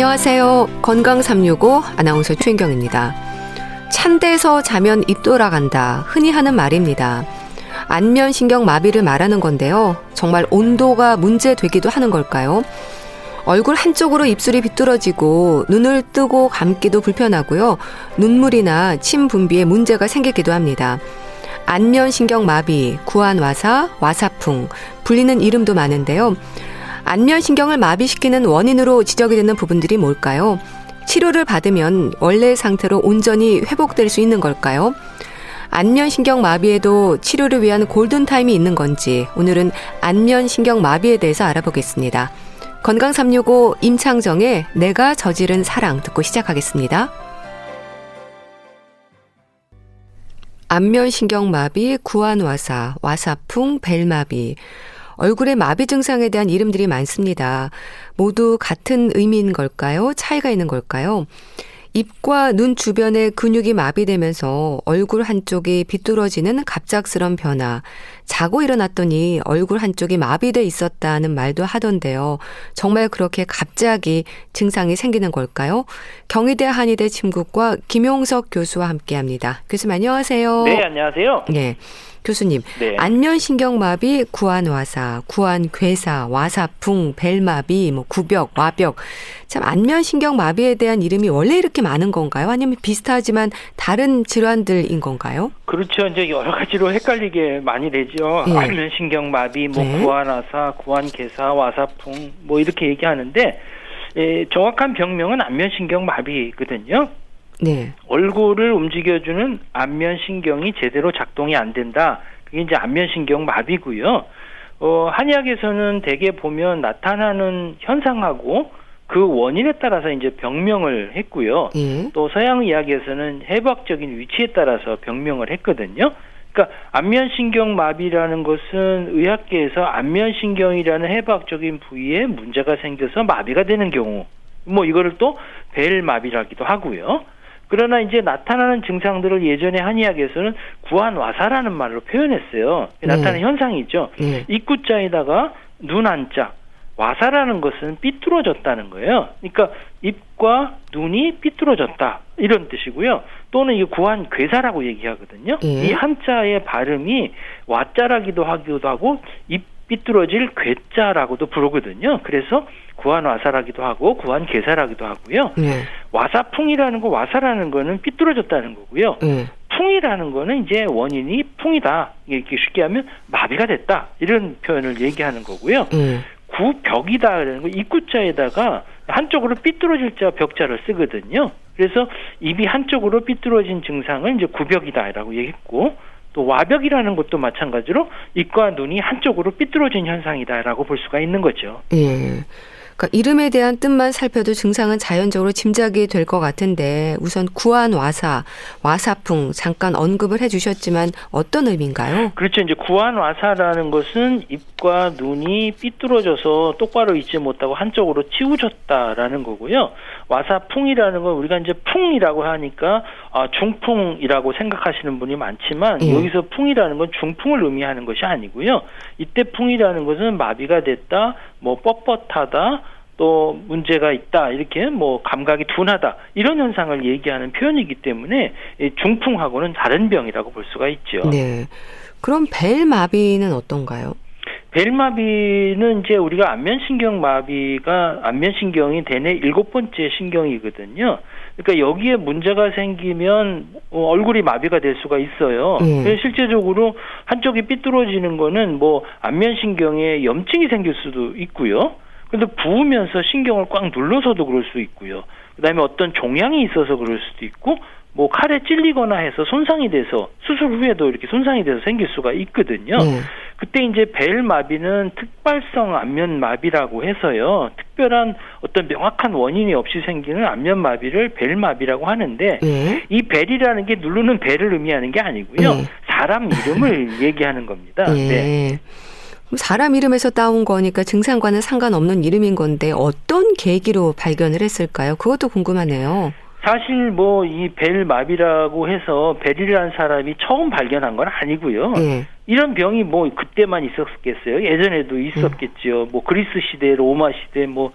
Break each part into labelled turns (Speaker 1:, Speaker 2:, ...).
Speaker 1: 안녕하세요. 건강 365 아나운서 최인경입니다. 찬데서 자면 입 돌아간다. 흔히 하는 말입니다. 안면신경 마비를 말하는 건데요. 정말 온도가 문제되기도 하는 걸까요? 얼굴 한쪽으로 입술이 비뚤어지고 눈을 뜨고 감기도 불편하고요. 눈물이나 침 분비에 문제가 생기기도 합니다. 안면신경 마비, 구안와사, 와사풍, 불리는 이름도 많은데요. 안면신경을 마비시키는 원인으로 지적이 되는 부분들이 뭘까요? 치료를 받으면 원래 상태로 온전히 회복될 수 있는 걸까요? 안면신경 마비에도 치료를 위한 골든타임이 있는 건지 오늘은 안면신경 마비에 대해서 알아보겠습니다. 건강 365 임창정의 내가 저지른 사랑 듣고 시작하겠습니다. 안면신경 마비, 구안와사, 와사풍, 벨마비. 얼굴의 마비 증상에 대한 이름들이 많습니다. 모두 같은 의미인 걸까요? 차이가 있는 걸까요? 입과 눈 주변의 근육이 마비되면서 얼굴 한쪽이 비뚤어지는 갑작스런 변화, 자고 일어났더니 얼굴 한쪽이 마비돼 있었다는 말도 하던데요. 정말 그렇게 갑자기 증상이 생기는 걸까요? 경희대 한의대 침구과 김용석 교수와 함께합니다. 교수님 안녕하세요.
Speaker 2: 네, 안녕하세요.
Speaker 1: 네. 교수님,
Speaker 2: 네.
Speaker 1: 안면신경마비, 구안와사, 구안괴사, 와사풍, 벨마비, 구벽, 와벽. 참 안면신경마비에 대한 이름이 원래 이렇게 많은 건가요? 아니면 비슷하지만 다른 질환들인 건가요?
Speaker 2: 그렇죠. 이제 여러 가지로 헷갈리게 많이 되죠.
Speaker 1: 예.
Speaker 2: 안면신경마비,
Speaker 1: 네.
Speaker 2: 구안와사, 구안괴사, 와사풍, 이렇게 얘기하는데 정확한 병명은 안면신경마비거든요.
Speaker 1: 네.
Speaker 2: 얼굴을 움직여주는 안면신경이 제대로 작동이 안 된다. 그게 이제 안면신경 마비고요. 한의학에서는 대개 보면 나타나는 현상하고 그 원인에 따라서 이제 병명을 했고요.
Speaker 1: 예.
Speaker 2: 또 서양의학에서는 해부학적인 위치에 따라서 병명을 했거든요. 그러니까 안면신경 마비라는 것은 의학계에서 안면신경이라는 해부학적인 부위에 문제가 생겨서 마비가 되는 경우, 이거를 또 벨마비라기도 하고요. 그러나 이제 나타나는 증상들을 예전에 한의학에서는 구안와사라는 말로 표현했어요. 나타나는 현상이죠. 입구자에다가 눈 한자, 와사라는 것은 삐뚤어졌다는 거예요. 그러니까 입과 눈이 삐뚤어졌다 이런 뜻이고요. 또는 이 구안괴사라고 얘기하거든요. 이 한자의 발음이 와자라기도 하고 입 삐뚤어질 괴자라고도 부르거든요. 그래서 구안와사라기도 하고 구안괴사라기도 하고요. 와사풍이라는 거, 와사라는 거는 삐뚤어졌다는 거고요. 풍이라는 거는 이제 원인이 풍이다. 이렇게 쉽게 하면 마비가 됐다. 이런 표현을 얘기하는 거고요. 구벽이다라는 거, 입구자에다가 한쪽으로 삐뚤어질 자 벽자를 쓰거든요. 그래서 입이 한쪽으로 삐뚤어진 증상을 이제 구벽이다라고 얘기했고, 또 와벽이라는 것도 마찬가지로 입과 눈이 한쪽으로 삐뚤어진 현상이다라고 볼 수가 있는 거죠.
Speaker 1: 예. 그러니까 이름에 대한 뜻만 살펴도 증상은 자연적으로 짐작이 될 것 같은데 우선 구안와사, 와사풍 잠깐 언급을 해주셨지만 어떤 의미인가요?
Speaker 2: 그렇죠. 이제 구안와사라는 것은 입과 눈이 삐뚤어져서 똑바로 있지 못하고 한쪽으로 치우쳤다라는 거고요. 와사풍이라는 건 우리가 이제 풍이라고 하니까 중풍이라고 생각하시는 분이 많지만 여기서 풍이라는 건 중풍을 의미하는 것이 아니고요. 이때 풍이라는 것은 마비가 됐다, 뻣뻣하다, 또 문제가 있다, 이렇게 감각이 둔하다 이런 현상을 얘기하는 표현이기 때문에 중풍하고는 다른 병이라고 볼 수가 있죠.
Speaker 1: 네. 그럼 벨마비는 어떤가요?
Speaker 2: 벨마비는 이제 우리가 안면신경이 대뇌 7번째 신경이거든요. 그러니까 여기에 문제가 생기면 얼굴이 마비가 될 수가 있어요. 실제적으로 한쪽이 삐뚤어지는 거는 안면신경에 염증이 생길 수도 있고요. 근데 부으면서 신경을 꽉 눌러서도 그럴 수 있고요. 그다음에 어떤 종양이 있어서 그럴 수도 있고, 칼에 찔리거나 해서 손상이 돼서 수술 후에도 이렇게 손상이 돼서 생길 수가 있거든요. 그때 이제 벨마비는 특발성 안면마비라고 해서요. 특별한 어떤 명확한 원인이 없이 생기는 안면마비를 벨마비라고 하는데 이 벨이라는 게 누르는 벨을 의미하는 게 아니고요. 사람 이름을 얘기하는 겁니다. 네.
Speaker 1: 사람 이름에서 따온 거니까 증상과는 상관없는 이름인 건데 어떤 계기로 발견을 했을까요? 그것도 궁금하네요.
Speaker 2: 사실 뭐 이 벨마비라고 해서 벨이라는 사람이 처음 발견한 건 아니고요.
Speaker 1: 예.
Speaker 2: 이런 병이 뭐 그때만 있었겠어요. 예전에도 있었겠죠. 뭐 그리스 시대, 로마 시대, 뭐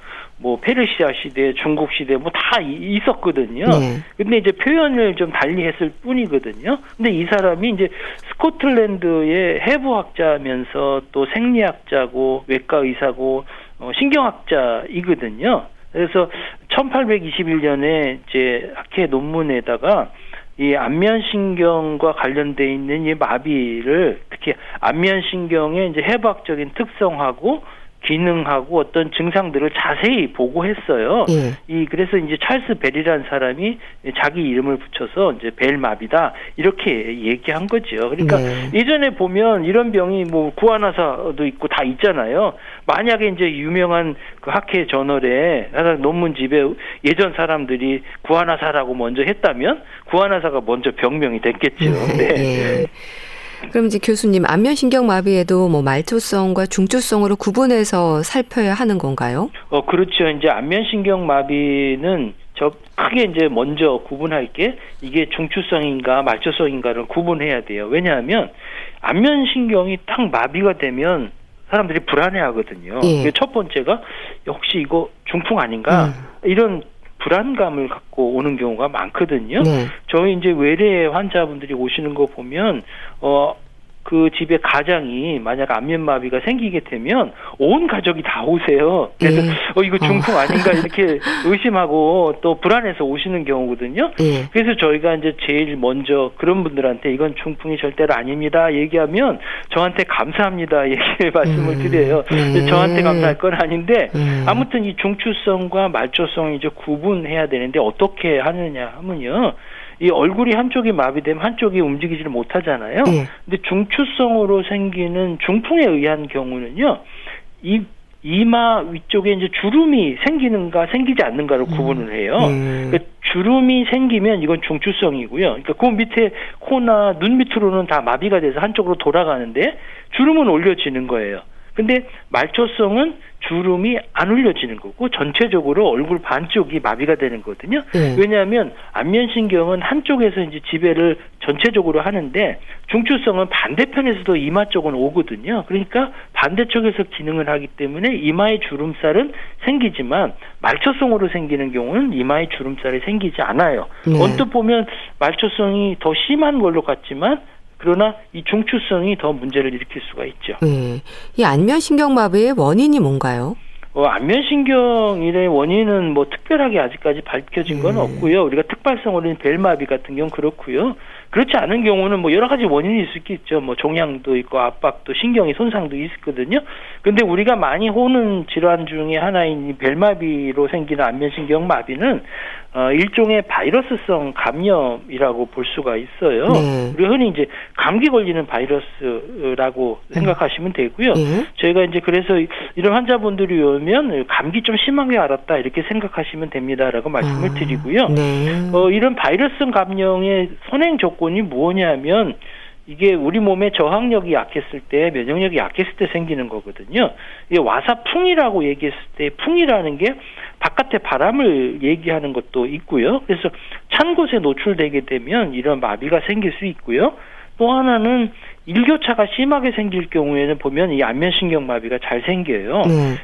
Speaker 2: 페르시아 시대, 중국 시대 뭐 다 있었거든요.
Speaker 1: 네.
Speaker 2: 근데 이제 표현을 좀 달리했을 뿐이거든요. 근데 이 사람이 이제 스코틀랜드의 해부학자면서 또 생리학자고 외과 의사고 신경학자이거든요. 그래서 1821년에 이제 학회 논문에다가 이 안면신경과 관련돼 있는 이 마비를 특히 안면신경의 이제 해부학적인 특성하고 기능하고 어떤 증상들을 자세히 보고했어요.
Speaker 1: 예.
Speaker 2: 그래서 이제 찰스 벨이라는 사람이 자기 이름을 붙여서 이제 벨마비다 이렇게 얘기한 거죠. 그러니까
Speaker 1: 네.
Speaker 2: 예전에 보면 이런 병이 뭐 구안화사도 있고 다 있잖아요. 만약에 이제 유명한 그 학회 저널에 논문집에 예전 사람들이 구안화사라고 먼저 했다면 구안화사가 먼저 병명이 됐겠죠. 네.
Speaker 1: 예. 그럼 이제 교수님, 안면신경마비에도 뭐 말초성과 중추성으로 구분해서 살펴야 하는 건가요?
Speaker 2: 그렇죠. 이제 안면신경마비는 크게 이제 먼저 구분할 게 이게 중추성인가 말초성인가를 구분해야 돼요. 왜냐하면 안면신경이 딱 마비가 되면 사람들이 불안해하거든요.
Speaker 1: 예.
Speaker 2: 첫 번째가 혹시 이거 중풍 아닌가 이런 불안감을 갖고 오는 경우가 많거든요.
Speaker 1: 네.
Speaker 2: 저희 이제 외래 환자분들이 오시는 거 보면 그 집에 가장이 만약 안면마비가 생기게 되면 온 가족이 다 오세요. 그래서 이거 중풍 아닌가 이렇게 의심하고 또 불안해서 오시는 경우거든요.
Speaker 1: 예.
Speaker 2: 그래서 저희가 이제 제일 먼저 그런 분들한테 이건 중풍이 절대로 아닙니다 얘기하면 저한테 감사합니다 얘기 말씀을 드려요. 저한테 감사할 건 아닌데 아무튼 이 중추성과 말초성 이제 구분해야 되는데 어떻게 하느냐 하면요. 이 얼굴이 한쪽이 마비되면 한쪽이 움직이지를 못하잖아요. 근데 중추성으로 생기는 중풍에 의한 경우는요, 이마 위쪽에 이제 주름이 생기는가 생기지 않는가를 구분을 해요. 그러니까 주름이 생기면 이건 중추성이고요. 그러니까 그 밑에 코나 눈 밑으로는 다 마비가 돼서 한쪽으로 돌아가는데 주름은 올려지는 거예요. 근데 말초성은 주름이 안 올려지는 거고 전체적으로 얼굴 반쪽이 마비가 되는 거거든요. 왜냐하면 안면신경은 한쪽에서 이제 지배를 전체적으로 하는데 중추성은 반대편에서도 이마 쪽은 오거든요. 그러니까 반대쪽에서 기능을 하기 때문에 이마의 주름살은 생기지만 말초성으로 생기는 경우는 이마의 주름살이 생기지 않아요. 언뜻 보면 말초성이 더 심한 걸로 같지만 그러나 이 중추성이 더 문제를 일으킬 수가 있죠.
Speaker 1: 이 안면신경마비의 원인이 뭔가요?
Speaker 2: 안면신경의 원인은 뭐 특별하게 아직까지 밝혀진 건 없고요. 우리가 특발성으로는 벨마비 같은 경우는 그렇고요. 그렇지 않은 경우는 뭐 여러 가지 원인이 있을 수 있죠. 뭐 종양도 있고 압박도 신경의 손상도 있거든요. 근데 우리가 많이 보는 질환 중에 하나인 이 벨마비로 생기는 안면신경마비는 일종의 바이러스성 감염이라고 볼 수가 있어요. 우리 흔히 이제 감기 걸리는 바이러스라고 생각하시면 되고요. 저희가 이제 그래서 이런 환자분들이 오면 감기 좀 심하게 앓았다 이렇게 생각하시면 됩니다라고 말씀을 드리고요. 이런 바이러스성 감염의 선행 조건이 뭐냐면 이게 우리 몸의 저항력이 약했을 때, 면역력이 약했을 때 생기는 거거든요. 이게 와사풍이라고 얘기했을 때 풍이라는 게 바깥의 바람을 얘기하는 것도 있고요. 그래서 찬 곳에 노출되게 되면 이런 마비가 생길 수 있고요. 또 하나는 일교차가 심하게 생길 경우에는 보면 이 안면신경 마비가 잘 생겨요.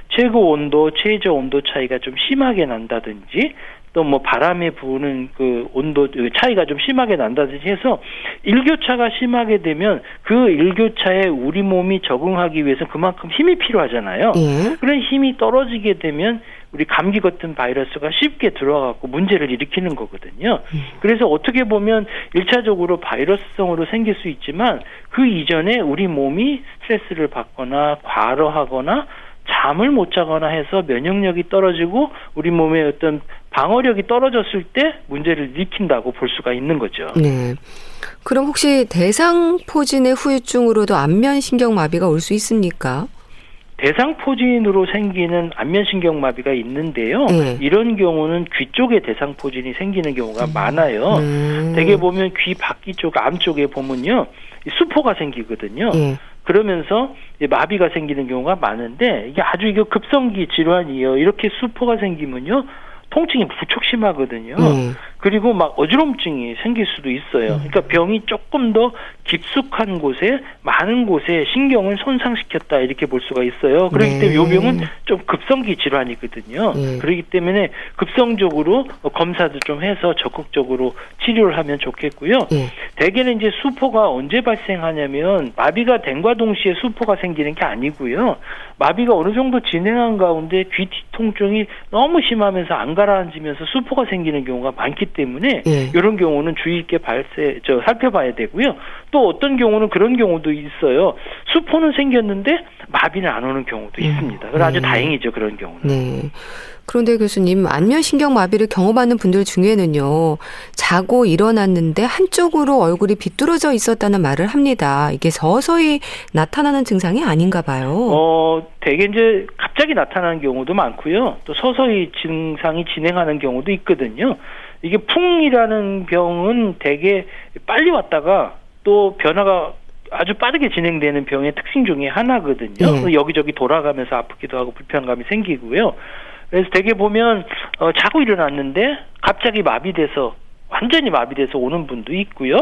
Speaker 2: 최고 온도, 최저 온도 차이가 좀 심하게 난다든지 또 뭐 바람에 부는 그 온도 차이가 좀 심하게 난다든지 해서 일교차가 심하게 되면 그 일교차에 우리 몸이 적응하기 위해서 그만큼 힘이 필요하잖아요. 그런 힘이 떨어지게 되면 우리 감기 같은 바이러스가 쉽게 들어가고 문제를 일으키는 거거든요. 그래서 어떻게 보면 1차적으로 바이러스성으로 생길 수 있지만 그 이전에 우리 몸이 스트레스를 받거나 과로하거나 잠을 못 자거나 해서 면역력이 떨어지고 우리 몸의 어떤 방어력이 떨어졌을 때 문제를 일으킨다고 볼 수가 있는 거죠.
Speaker 1: 그럼 혹시 대상포진의 후유증으로도 안면신경마비가 올 수 있습니까?
Speaker 2: 대상포진으로 생기는 안면신경마비가 있는데요. 이런 경우는 귀 쪽에 대상포진이 생기는 경우가 많아요. 대개 보면 귀 바퀴 쪽 암 쪽에 보면요. 수포가 생기거든요. 그러면서 마비가 생기는 경우가 많은데 이게 아주 이게 급성기 질환이에요. 이렇게 수포가 생기면요. 통증이 무척 심하거든요. 그리고 막 어지럼증이 생길 수도 있어요. 그러니까 병이 조금 더 깊숙한 곳에 많은 곳에 신경을 손상시켰다 이렇게 볼 수가 있어요. 그렇기 때문에 이 병은 좀 급성기 질환이거든요. 그렇기 때문에 급성적으로 검사도 좀 해서 적극적으로 치료를 하면 좋겠고요. 대개는 이제 수포가 언제 발생하냐면 마비가 됨과 동시에 수포가 생기는 게 아니고요. 마비가 어느 정도 진행한 가운데 귀 통증이 너무 심하면서 안 가라앉으면서 수포가 생기는 경우가 많기 때문에 이런 경우는 주의 있게 살펴봐야 되고요. 또 어떤 경우는 그런 경우도 있어요. 수포는 생겼는데 마비는 안 오는 경우도 있습니다. 그래서 아주 다행이죠, 그런 경우는.
Speaker 1: 네. 그런데 교수님, 안면신경 마비를 경험하는 분들 중에는요, 자고 일어났는데 한쪽으로 얼굴이 비뚤어져 있었다는 말을 합니다. 이게 서서히 나타나는 증상이 아닌가 봐요.
Speaker 2: 대개 이제 갑자기 나타나는 경우도 많고요. 또 서서히 증상이 진행하는 경우도 있거든요. 이게 풍이라는 병은 대개 빨리 왔다가 또 변화가 아주 빠르게 진행되는 병의 특징 중에 하나거든요. 여기저기 돌아가면서 아프기도 하고 불편감이 생기고요. 그래서 대개 보면 자고 일어났는데 갑자기 마비돼서 완전히 마비돼서 오는 분도 있고요.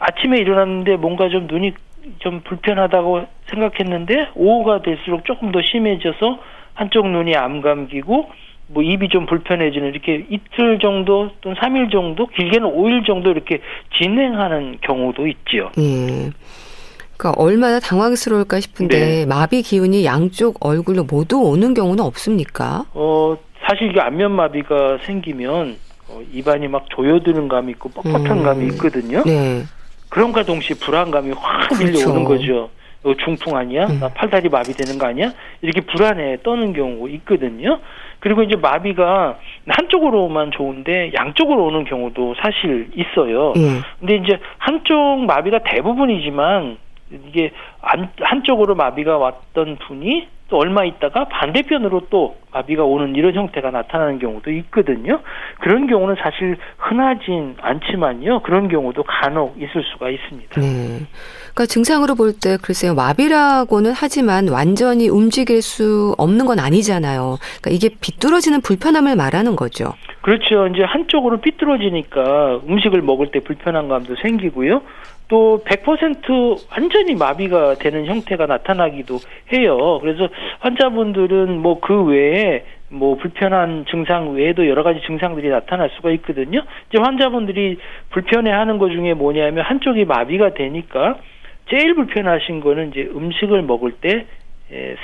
Speaker 2: 아침에 일어났는데 뭔가 좀 눈이 좀 불편하다고 생각했는데 오후가 될수록 조금 더 심해져서 한쪽 눈이 암 감기고 뭐 입이 좀 불편해지는 이렇게 이틀 정도 또는 3일 정도 길게는 5일 정도 이렇게 진행하는 경우도 있지요.
Speaker 1: 그러니까 얼마나 당황스러울까 싶은데 마비 기운이 양쪽 얼굴로 모두 오는 경우는 없습니까?
Speaker 2: 사실 이게 안면마비가 생기면 입안이 막 조여드는 감이 있고 뻣뻣한 감이 있거든요. 그런가 동시에 불안감이 확 밀려오는 거죠. 중풍 아니야? 나 팔다리 마비되는 거 아니야? 이렇게 불안해 떠는 경우가 있거든요. 그리고 이제 마비가 한쪽으로만 좋은데 양쪽으로 오는 경우도 사실 있어요. 근데 이제 한쪽 마비가 대부분이지만 이게 한쪽으로 마비가 왔던 분이 또 얼마 있다가 반대편으로 또 마비가 오는 이런 형태가 나타나는 경우도 있거든요. 그런 경우는 사실 흔하진 않지만요. 그런 경우도 간혹 있을 수가 있습니다.
Speaker 1: 그러니까 증상으로 볼 때 글쎄요. 마비라고는 하지만 완전히 움직일 수 없는 건 아니잖아요. 그러니까 이게 비뚤어지는 불편함을 말하는 거죠.
Speaker 2: 그렇죠. 이제 한쪽으로 삐뚤어지니까 음식을 먹을 때 불편한 감도 생기고요. 또 100% 완전히 마비가 되는 형태가 나타나기도 해요. 그래서 환자분들은 뭐 그 외에 뭐 불편한 증상 외에도 여러 가지 증상들이 나타날 수가 있거든요. 이제 환자분들이 불편해하는 것 중에 뭐냐면 한쪽이 마비가 되니까 제일 불편하신 거는 이제 음식을 먹을 때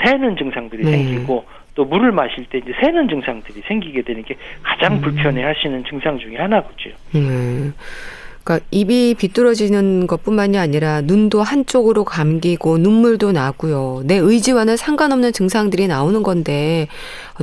Speaker 2: 새는 증상들이 생기고 또 물을 마실 때 이제 새는 증상들이 생기게 되는 게 가장 불편해하시는 증상 중에 하나죠.
Speaker 1: 그러니까 입이 비뚤어지는 것뿐만이 아니라 눈도 한쪽으로 감기고 눈물도 나고요. 내 의지와는 상관없는 증상들이 나오는 건데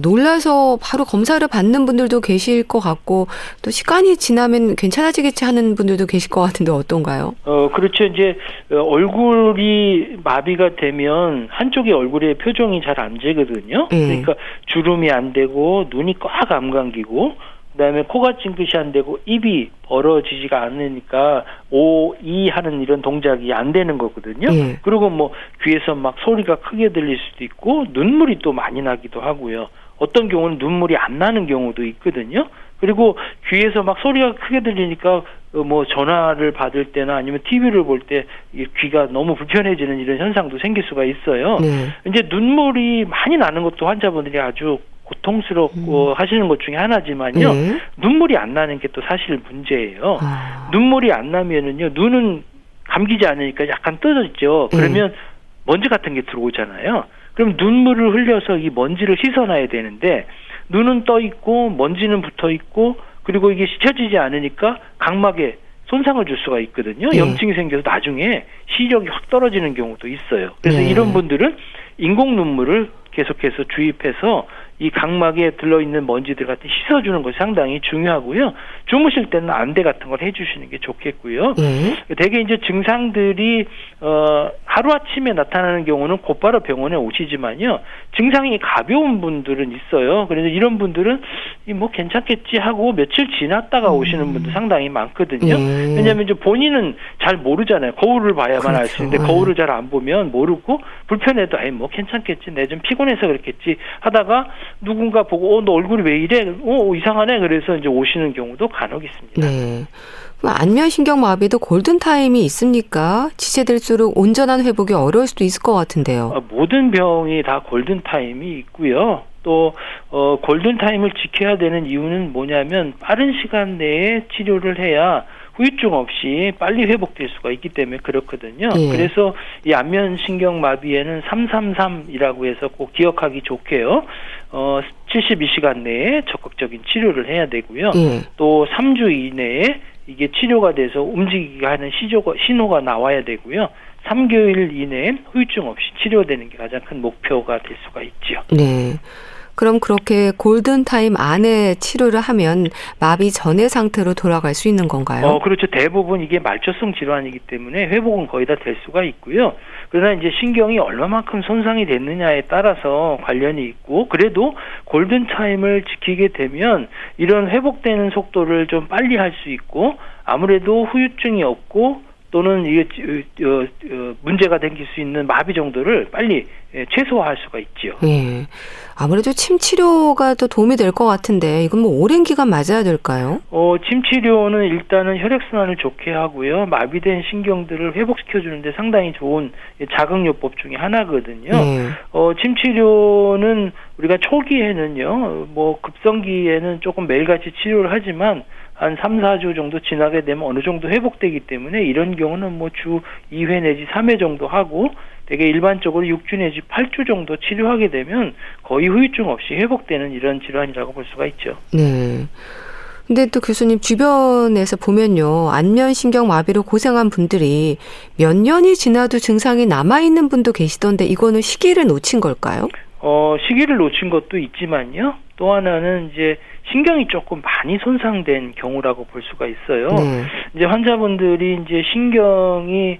Speaker 1: 놀라서 바로 검사를 받는 분들도 계실 것 같고 또 시간이 지나면 괜찮아지겠지 하는 분들도 계실 것 같은데 어떤가요?
Speaker 2: 그렇죠. 이제 얼굴이 마비가 되면 한쪽의 얼굴의 표정이 잘 안 재거든요. 그러니까 주름이 안 되고 눈이 꽉 안 감기고 그다음에 코가 찡긋이 안 되고 입이 벌어지지가 않으니까 이 하는 이런 동작이 안 되는 거거든요. 그리고 뭐 귀에서 막 소리가 크게 들릴 수도 있고 눈물이 또 많이 나기도 하고요. 어떤 경우는 눈물이 안 나는 경우도 있거든요. 그리고 귀에서 막 소리가 크게 들리니까 뭐 전화를 받을 때나 아니면 TV를 볼 때 귀가 너무 불편해지는 이런 현상도 생길 수가 있어요. 이제 눈물이 많이 나는 것도 환자분들이 아주 고통스럽고 하시는 것 중에 하나지만요. 눈물이 안 나는 게 또 사실 문제예요. 눈물이 안 나면은요, 눈은 감기지 않으니까 약간 떠졌죠. 그러면 먼지 같은 게 들어오잖아요. 그럼 눈물을 흘려서 이 먼지를 씻어놔야 되는데 눈은 떠 있고 먼지는 붙어 있고 그리고 이게 씻혀지지 않으니까 각막에 손상을 줄 수가 있거든요. 염증이 생겨서 나중에 시력이 확 떨어지는 경우도 있어요. 그래서 이런 분들은 인공 눈물을 계속해서 주입해서 이 각막에 들러있는 먼지들 같은 씻어주는 것이 상당히 중요하고요. 주무실 때는 안대 같은 걸 해주시는 게 좋겠고요. 대개 이제 증상들이 하루아침에 나타나는 경우는 곧바로 병원에 오시지만요. 증상이 가벼운 분들은 있어요. 그래서 이런 분들은 뭐 괜찮겠지 하고 며칠 지났다가 오시는 분도 상당히 많거든요. 왜냐하면 이제 본인은 잘 모르잖아요. 거울을 봐야만 알 수 있는데 거울을 잘 안 보면 모르고 불편해도 뭐 괜찮겠지, 내 좀 피곤해서 그랬겠지 하다가 누군가 보고 너 얼굴이 왜 이래? 이상하네. 그래서 이제 오시는 경우도 간혹 있습니다.
Speaker 1: 네. 그럼 안면신경마비도 골든타임이 있습니까? 지체될수록 온전한 회복이 어려울 수도 있을 것 같은데요.
Speaker 2: 모든 병이 다 골든타임이 있고요. 또 골든타임을 지켜야 되는 이유는 뭐냐면 빠른 시간 내에 치료를 해야 후유증 없이 빨리 회복될 수가 있기 때문에 그렇거든요. 그래서 이 안면신경마비에는 333이라고 해서 꼭 기억하기 좋게요. 72시간 내에 적극적인 치료를 해야 되고요. 또 3주 이내에 이게 치료가 돼서 움직이게 하는 신호가 나와야 되고요. 3개월 이내에 후유증 없이 치료되는 게 가장 큰 목표가 될 수가 있죠.
Speaker 1: 네. 그럼 그렇게 골든타임 안에 치료를 하면 마비 전의 상태로 돌아갈 수 있는 건가요?
Speaker 2: 그렇죠. 대부분 이게 말초성 질환이기 때문에 회복은 거의 다 될 수가 있고요. 그러나 이제 신경이 얼마만큼 손상이 됐느냐에 따라서 관련이 있고, 그래도 골든타임을 지키게 되면 이런 회복되는 속도를 좀 빨리 할 수 있고, 아무래도 후유증이 없고 또는 이게 문제가 생길 수 있는 마비 정도를 빨리 최소화할 수가 있죠.
Speaker 1: 예. 아무래도 침 치료가 더 도움이 될 것 같은데 이건 뭐 오랜 기간 맞아야 될까요?
Speaker 2: 침 치료는 일단은 혈액순환을 좋게 하고요. 마비된 신경들을 회복시켜 주는데 상당히 좋은 자극요법 중에 하나거든요. 침 치료는 우리가 초기에는요, 뭐 급성기에는 조금 매일같이 치료를 하지만 한 3, 4주 정도 지나게 되면 어느 정도 회복되기 때문에 이런 경우는 뭐 주 2회 내지 3회 정도 하고, 되게 일반적으로 6주 내지 8주 정도 치료하게 되면 거의 후유증 없이 회복되는 이런 질환이라고 볼 수가 있죠.
Speaker 1: 네. 근데 또 교수님 주변에서 보면요, 안면신경마비로 고생한 분들이 몇 년이 지나도 증상이 남아있는 분도 계시던데 이거는 시기를 놓친 걸까요?
Speaker 2: 시기를 놓친 것도 있지만요. 또 하나는 이제 신경이 조금 많이 손상된 경우라고 볼 수가 있어요. 이제 환자분들이 이제 신경이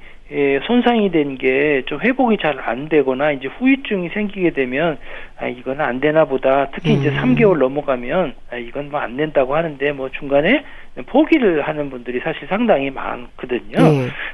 Speaker 2: 손상이 된 게 좀 회복이 잘 안 되거나 이제 후유증이 생기게 되면 이건 안 되나 보다. 특히 이제 3개월 넘어가면 이건 뭐 안 된다고 하는데 뭐 중간에 포기를 하는 분들이 사실 상당히 많거든요.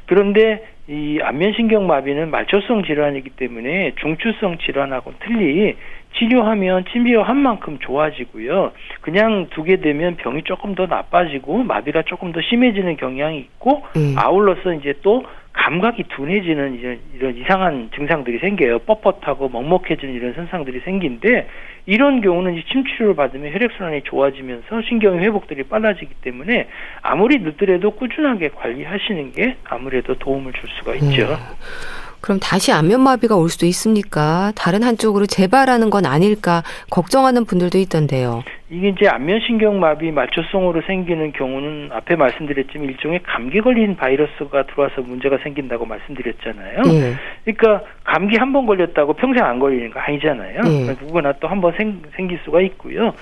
Speaker 2: 그런데 이 안면신경마비는 말초성 질환이기 때문에 중추성 질환하고는 틀리 치료하면 침비어한 만큼 좋아지고요. 그냥 두게 되면 병이 조금 더 나빠지고 마비가 조금 더 심해지는 경향이 있고, 아울러서 이제 또 감각이 둔해지는 이런 이상한 증상들이 생겨요. 뻣뻣하고 먹먹해지는 이런 현상들이 생긴데, 이런 경우는 이제 침 치료를 받으면 혈액순환이 좋아지면서 신경의 회복들이 빨라지기 때문에 아무리 늦더라도 꾸준하게 관리하시는 게 아무래도 도움을 줄 수가 있죠.
Speaker 1: 그럼 다시 안면마비가 올 수도 있습니까? 다른 한쪽으로 재발하는 건 아닐까 걱정하는 분들도 있던데요. 이게
Speaker 2: 이제 안면신경마비 말초성으로 생기는 경우는 앞에 말씀드렸지만 일종의 감기 걸린 바이러스가 들어와서 문제가 생긴다고 말씀드렸잖아요. 그러니까 감기 한 번 걸렸다고 평생 안 걸리는 거 아니잖아요. 누구나 또 한 번 생길 수가 있고요.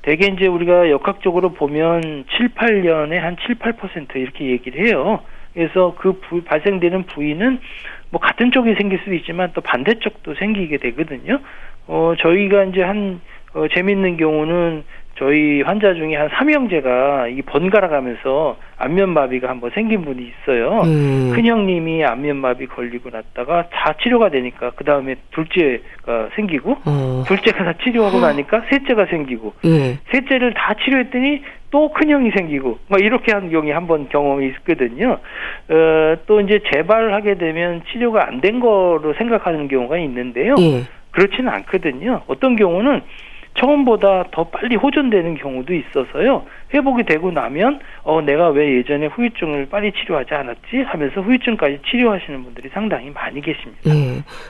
Speaker 2: 대개 이제 우리가 역학적으로 보면 7, 8년에 한 7, 8% 이렇게 얘기를 해요. 그래서 그 발생되는 부위는 뭐 같은 쪽이 생길 수도 있지만 또 반대쪽도 생기게 되거든요. 저희가 이제 재밌는 경우는 저희 환자 중에 한 3형제가 이 번갈아 가면서 안면마비가 한번 생긴 분이 있어요. 큰형님이 안면마비 걸리고 났다가 다 치료가 되니까 그 다음에 둘째가 생기고, 둘째가 다 치료하고 나니까 셋째가 생기고, 셋째를 다 치료했더니 또 큰형이 생기고, 뭐 이렇게 한 경우에 한번 경험이 있거든요. 또 이제 재발하게 되면 치료가 안 된 거로 생각하는 경우가 있는데요. 그렇지는 않거든요. 어떤 경우는 처음보다 더 빨리 호전되는 경우도 있어서요. 회복이 되고 나면 내가 왜 예전에 후유증을 빨리 치료하지 않았지 하면서 후유증까지 치료하시는 분들이 상당히 많이 계십니다.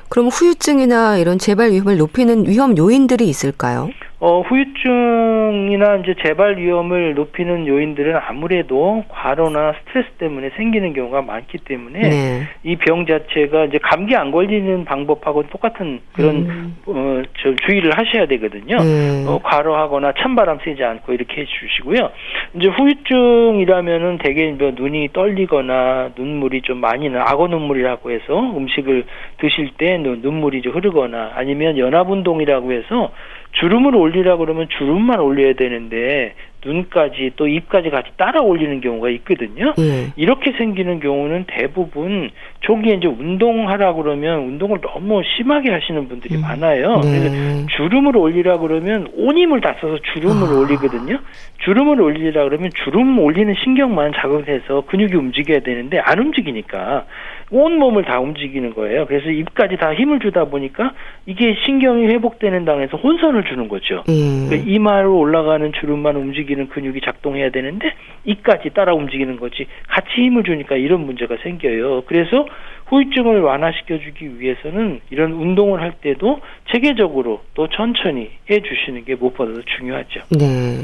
Speaker 1: 그럼 후유증이나 이런 재발 위험을 높이는 위험 요인들이 있을까요?
Speaker 2: 후유증이나 이제 재발 위험을 높이는 요인들은 아무래도 과로나 스트레스 때문에 생기는 경우가 많기 때문에 이 병 자체가 이제 감기 안 걸리는 방법하고 똑같은 그런 주의를 하셔야 되거든요. 과로하거나 찬바람 쐬지 않고 이렇게 해주시고요. 이제 후유증이라면은 대개 뭐 눈이 떨리거나 눈물이 좀 많이 나, 악어 눈물이라고 해서 음식을 드실 때 눈물이 좀 흐르거나, 아니면 연합운동이라고 해서 주름을 올리라고 그러면 주름만 올려야 되는데 눈까지 또 입까지 같이 따라 올리는 경우가 있거든요. 이렇게 생기는 경우는 대부분 초기에 이제 운동하라고 그러면 운동을 너무 심하게 하시는 분들이 많아요. 그래서 주름을 올리라고 그러면 온 힘을 다 써서 주름을 올리거든요. 주름을 올리라 그러면 주름 올리는 신경만 자극해서 근육이 움직여야 되는데 안 움직이니까 온 몸을 다 움직이는 거예요. 그래서 입까지 다 힘을 주다 보니까 이게 신경이 회복되는 당에서 혼선을 주는 거죠. 그러니까 이마로 올라가는 주름만 움직이는 근육이 작동해야 되는데 입까지 따라 움직이는 거지 같이 힘을 주니까 이런 문제가 생겨요. 그래서 후유증을 완화시켜주기 위해서는 이런 운동을 할 때도 체계적으로 또 천천히 해주시는 게 무엇보다도 중요하죠.
Speaker 1: 네.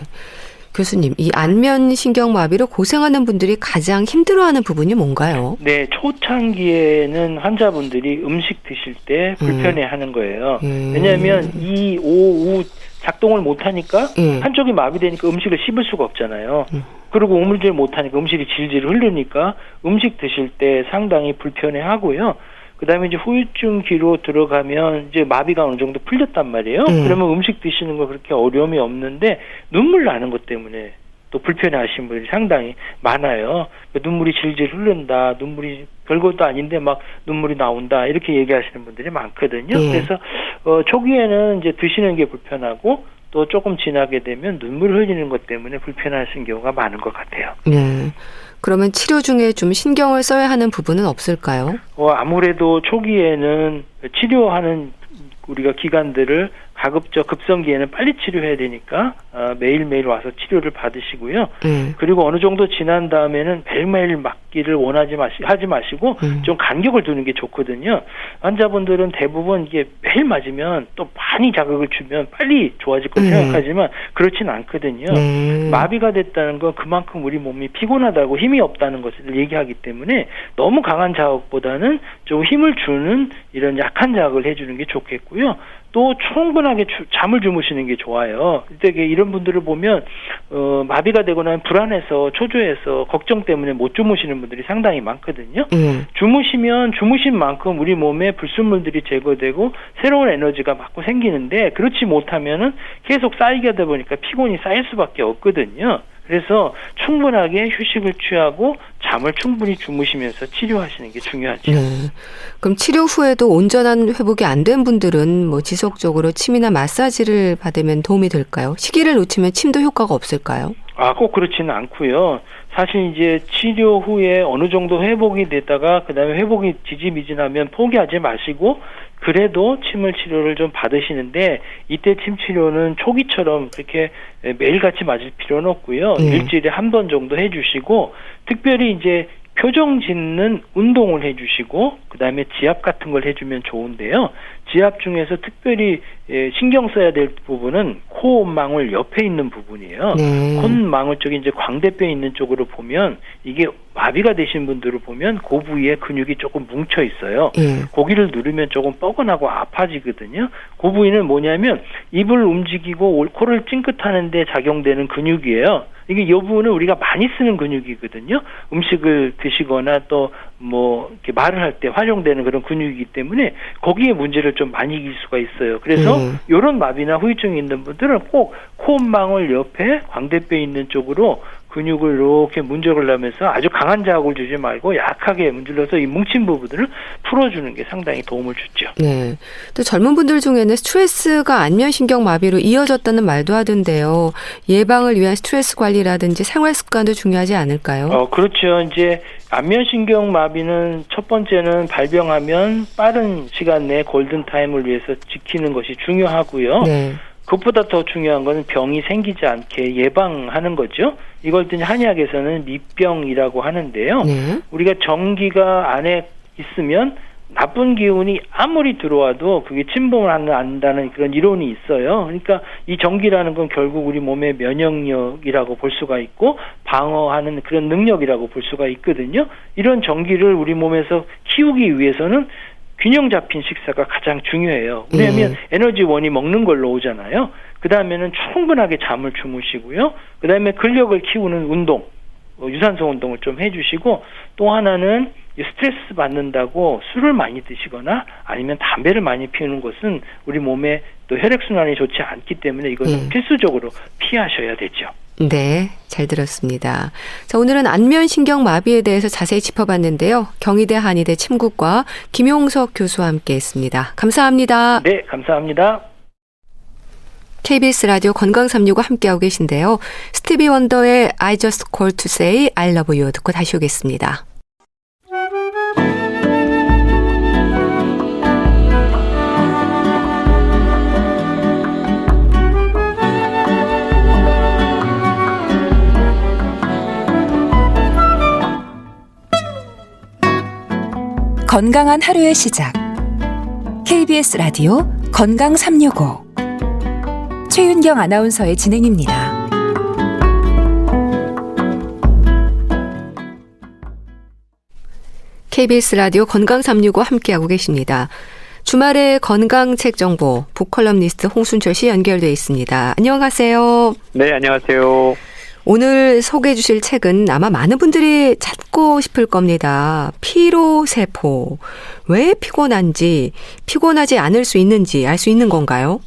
Speaker 1: 교수님, 이 안면신경마비로 고생하는 분들이 가장 힘들어하는 부분이 뭔가요?
Speaker 2: 네, 초창기에는 환자분들이 음식 드실 때 불편해하는 거예요. 왜냐하면 이, 오, 우 작동을 못하니까 한쪽이 마비되니까 음식을 씹을 수가 없잖아요. 그리고 우물질 못하니까 음식이 질질 흐르니까 음식 드실 때 상당히 불편해하고요. 그다음에 이제 후유증기로 들어가면 이제 마비가 어느 정도 풀렸단 말이에요. 그러면 음식 드시는 거 그렇게 어려움이 없는데 눈물 나는 것 때문에 또 불편해하시는 분들이 상당히 많아요. 눈물이 질질 흐른다, 눈물이 별것도 아닌데 막 눈물이 나온다 이렇게 얘기하시는 분들이 많거든요. 그래서 초기에는 이제 드시는 게 불편하고 또 조금 지나게 되면 눈물 흘리는 것 때문에 불편하신 경우가 많은 것 같아요.
Speaker 1: 네. 그러면 치료 중에 좀 신경을 써야 하는 부분은 없을까요?
Speaker 2: 아무래도 초기에는 치료하는 우리가 기관들을 가급적 급성기에는 빨리 치료해야 되니까 매일매일 와서 치료를 받으시고요. 그리고 어느 정도 지난 다음에는 매일매일 맞기를 하지 마시고 좀 간격을 두는 게 좋거든요. 환자분들은 대부분 이게 매일 맞으면 또 많이 자극을 주면 빨리 좋아질 걸 생각하지만 그렇진 않거든요. 마비가 됐다는 건 그만큼 우리 몸이 피곤하다고 힘이 없다는 것을 얘기하기 때문에 너무 강한 자극보다는 좀 힘을 주는 이런 약한 자극을 해주는 게 좋겠고요. 또 충분하게 잠을 주무시는 게 좋아요. 되게 이런 분들을 보면 마비가 되고 나면 불안해서 초조해서 걱정 때문에 못 주무시는 분들이 상당히 많거든요. 주무시면 주무신 만큼 우리 몸에 불순물들이 제거되고 새로운 에너지가 마구 생기는데 그렇지 못하면은 계속 쌓이게 되다 보니까 피곤이 쌓일 수밖에 없거든요. 그래서 충분하게 휴식을 취하고 잠을 충분히 주무시면서 치료하시는 게 중요하죠.
Speaker 1: 네. 그럼 치료 후에도 온전한 회복이 안 된 분들은 뭐 지속적으로 침이나 마사지를 받으면 도움이 될까요? 시기를 놓치면 침도 효과가 없을까요?
Speaker 2: 꼭 그렇지는 않고요. 사실 이제 치료 후에 어느 정도 회복이 됐다가 그다음에 회복이 지지미진하면 포기하지 마시고 그래도 침을 치료를 좀 받으시는데 이때 침 치료는 초기처럼 그렇게 매일같이 맞을 필요는 없고요. 일주일에 한 번 정도 해주시고 특별히 이제 표정 짓는 운동을 해주시고 그다음에 지압 같은 걸 해주면 좋은데요. 지압 중에서 특별히 신경 써야 될 부분은 코망울 옆에 있는 부분이에요. 콧망울 쪽이 이제 광대뼈 있는 쪽으로 보면 이게 마비가 되신 분들을 보면 그 부위에 근육이 조금 뭉쳐 있어요. 고기를 누르면 조금 뻐근하고 아파지거든요. 그 부위는 뭐냐면 입을 움직이고 코를 찡긋하는 데 작용되는 근육이에요. 이게 이 부분은 우리가 많이 쓰는 근육이거든요. 음식을 드시거나 또 뭐 이렇게 말을 할 때 활용되는 그런 근육이기 때문에 거기에 문제를 좀 많이 이길 수가 있어요. 그래서 이런 마비나 후유증이 있는 분들은 꼭 콧망울 옆에 광대뼈 있는 쪽으로 근육을 이렇게 문지르려 하면서 아주 강한 자극을 주지 말고 약하게 문질러서 이 뭉친 부분들을 풀어주는 게 상당히 도움을 주죠.
Speaker 1: 네. 또 젊은 분들 중에는 스트레스가 안면신경 마비로 이어졌다는 말도 하던데요. 예방을 위한 스트레스 관리라든지 생활 습관도 중요하지 않을까요?
Speaker 2: 그렇죠. 이제 안면신경 마비는 첫 번째는 발병하면 빠른 시간 내에 골든타임을 위해서 지키는 것이 중요하고요. 네. 그것보다 더 중요한 것은 병이 생기지 않게 예방하는 거죠. 이걸 또 한의학에서는 미병이라고 하는데요. 우리가 전기가 안에 있으면 나쁜 기운이 아무리 들어와도 그게 침범을 한다는 그런 이론이 있어요. 그러니까 이 전기라는 건 결국 우리 몸의 면역력이라고 볼 수가 있고 방어하는 그런 능력이라고 볼 수가 있거든요. 이런 전기를 우리 몸에서 키우기 위해서는 균형 잡힌 식사가 가장 중요해요. 왜냐하면 에너지원이 먹는 걸로 오잖아요. 그 다음에는 충분하게 잠을 주무시고요. 그 다음에 근력을 키우는 운동, 유산소 운동을 좀 해주시고, 또 하나는 스트레스 받는다고 술을 많이 드시거나 아니면 담배를 많이 피우는 것은 우리 몸에 또 혈액순환이 좋지 않기 때문에 이것은 필수적으로 피하셔야 되죠.
Speaker 1: 네, 잘 들었습니다. 자, 오늘은 안면신경 마비에 대해서 자세히 짚어봤는데요. 경희대 한의대 침구과 김용석 교수와 함께했습니다. 감사합니다.
Speaker 2: 네, 감사합니다.
Speaker 1: KBS 라디오 건강365 함께하고 계신데요. 스티비 원더의 I just called to say I love you 듣고 다시 오겠습니다.
Speaker 3: 건강한 하루의 시작. KBS 라디오 건강365 최윤경 아나운서의 진행입니다.
Speaker 1: KBS 라디오 건강365 함께하고 계십니다. 주말의 건강책 정보 북컬럼니스트 홍순철 씨 연결돼 있습니다. 안녕하세요.
Speaker 4: 네, 안녕하세요.
Speaker 1: 오늘 소개해 주실 책은 아마 많은 분들이 찾고 싶을 겁니다. 피로세포. 왜 피곤한지, 피곤하지 않을 수 있는지 알 수 있는 건가요?